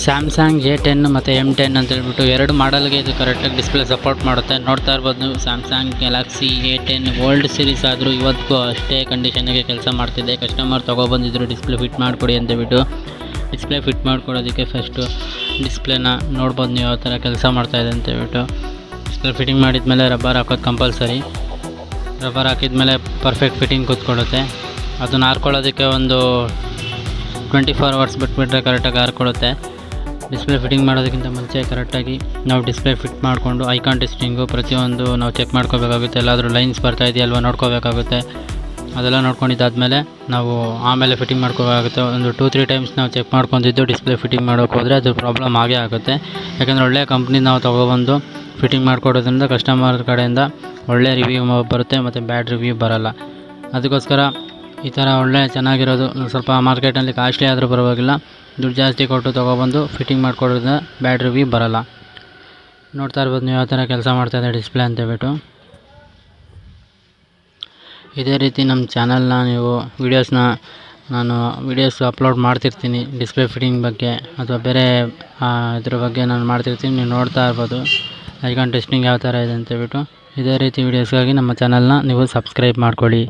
Samsung A10 ಮತ್ತು M10 ಅಂತ ಹೇಳ್ಬಿಟ್ಟು ಎರಡು ಮಾಡಲ್ಗೆ ಇದು ಕರೆಕ್ಟಾಗಿ ಡಿಸ್ಪ್ಲೇ ಸಪೋರ್ಟ್ ಮಾಡುತ್ತೆ. ನೋಡ್ತಾ ಇರ್ಬೋದು ನೀವು, Samsung Galaxy A10 old series ಆದರೂ ಇವತ್ತಿಗೂ ಅಷ್ಟೇ ಕಂಡೀಷನ್ಗೆ ಕೆಲಸ ಮಾಡ್ತಿದೆ. ಕಸ್ಟಮರ್ ತೊಗೊಬಂದಿದ್ರು ಡಿಸ್ಪ್ಲೇ ಫಿಟ್ ಮಾಡಿಕೊಡಿ ಅಂತೇಳ್ಬಿಟ್ಟು. ಡಿಸ್ಪ್ಲೇ ಫಿಟ್ ಮಾಡ್ಕೊಡೋದಕ್ಕೆ ಫಸ್ಟು ಡಿಸ್ಪ್ಲೇನ ನೋಡ್ಬೋದು ನೀವು ಯಾವ ಥರ ಕೆಲಸ ಮಾಡ್ತಾಯಿದೆ ಅಂತೇಳ್ಬಿಟ್ಟು. ಡಿಸ್ಪ್ಲೇ ಫಿಟ್ಟಿಂಗ್ ಮಾಡಿದ್ಮೇಲೆ ರಬ್ಬರ್ ಹಾಕೋದು ಕಂಪಲ್ಸರಿ. ರಬ್ಬರ್ ಹಾಕಿದ್ಮೇಲೆ ಪರ್ಫೆಕ್ಟ್ ಫಿಟ್ಟಿಂಗ್ ಕೂತ್ಕೊಳ್ಳುತ್ತೆ. ಅದನ್ನು ಹಾರ್ಕೊಳ್ಳೋದಕ್ಕೆ ಒಂದು 24 hours ಬಿಟ್ಬಿಟ್ರೆ ಕರೆಕ್ಟಾಗಿ ಹಾರ್ಕೊಳ್ಳುತ್ತೆ. ಡಿಸ್ಪ್ಲೇ ಫಿಟ್ಟಿಂಗ್ ಮಾಡೋದಕ್ಕಿಂತ ಮುಂಚೆ ಕರೆಕ್ಟಾಗಿ ನಾವು ಡಿಸ್ಪ್ಲೇ ಫಿಟ್ ಮಾಡಿಕೊಂಡು ಐಕಾನ್ ಟೆಸ್ಟಿಂಗು ಪ್ರತಿಯೊಂದು ನಾವು ಚೆಕ್ ಮಾಡ್ಕೋಬೇಕಾಗುತ್ತೆ. ಎಲ್ಲಾದರೂ ಲೈನ್ಸ್ ಬರ್ತಾ ಇದೆಯಲ್ವ ನೋಡ್ಕೋಬೇಕಾಗುತ್ತೆ. ಅದೆಲ್ಲ ನೋಡ್ಕೊಂಡಿದ್ದಾದಮೇಲೆ ನಾವು ಆಮೇಲೆ ಫಿಟ್ಟಿಂಗ್ ಮಾಡ್ಕೋಬೇಕಾಗುತ್ತೆ. ಒಂದು 2-3 ಟೈಮ್ಸ್ ನಾವು ಚೆಕ್ ಮಾಡ್ಕೊಂಡಿದ್ದು ಡಿಸ್ಪ್ಲೇ ಫಿಟ್ಟಿಂಗ್ ಮಾಡೋಕೆ ಹೋದರೆ ಅದು ಪ್ರಾಬ್ಲಮ್ ಆಗೇ ಆಗುತ್ತೆ. ಯಾಕಂದರೆ ಒಳ್ಳೆಯ ಕಂಪ್ನಿ ನಾವು ತೊಗೊಬಂದು ಫಿಟ್ಟಿಂಗ್ ಮಾಡ್ಕೊಡೋದ್ರಿಂದ ಕಸ್ಟಮರ್ ಕಡೆಯಿಂದ ಒಳ್ಳೆಯ ರಿವ್ಯೂ ಬರುತ್ತೆ ಮತ್ತು ಬ್ಯಾಡ್ ರಿವ್ಯೂ ಬರೋಲ್ಲ. ಅದಕ್ಕೋಸ್ಕರ ಈ ಥರ ಒಳ್ಳೆ ಚೆನ್ನಾಗಿರೋದು ಸ್ವಲ್ಪ ಮಾರ್ಕೆಟಲ್ಲಿ ಕಾಸ್ಟ್ಲಿ ಆದರೂ ಪರವಾಗಿಲ್ಲ, ದುಡ್ಡು ಜಾಸ್ತಿ ಕೊಟ್ಟು ತೊಗೊಬಂದು ಫಿಟ್ಟಿಂಗ್ ಮಾಡಿಕೊಡೋದ್ರಿಂದ ಬ್ಯಾಡ್ ರಿವ್ಯೂ ಬರೋಲ್ಲ. ನೋಡ್ತಾ ಇರ್ಬೋದು ನೀವು ಯಾವ ಥರ ಕೆಲಸ ಮಾಡ್ತಾಯಿದೆ ಡಿಸ್ಪ್ಲೇ ಅಂತೇಳ್ಬಿಟ್ಟು. ಇದೇ ರೀತಿ ನಮ್ಮ ಚಾನಲ್ನ ನೀವು ನಾನು ವೀಡಿಯೋಸ್ ಅಪ್ಲೋಡ್ ಮಾಡ್ತಿರ್ತೀನಿ ಡಿಸ್ಪ್ಲೇ ಫಿಟ್ಟಿಂಗ್ ಬಗ್ಗೆ ಅಥವಾ ಬೇರೆ ಇದ್ರ ಬಗ್ಗೆ ನಾನು ಮಾಡ್ತಿರ್ತೀನಿ. ನೀವು ನೋಡ್ತಾ ಇರ್ಬೋದು ಐಕಾನ್ ಟೆಸ್ಟಿಂಗ್ ಯಾವ ಥರ ಇದೆ ಅಂತೇಳ್ಬಿಟ್ಟು. ಇದೇ ರೀತಿ ವೀಡಿಯೋಸ್ಗಾಗಿ ನಮ್ಮ ಚಾನಲ್ನ ನೀವು ಸಬ್ಸ್ಕ್ರೈಬ್ ಮಾಡ್ಕೊಳ್ಳಿ.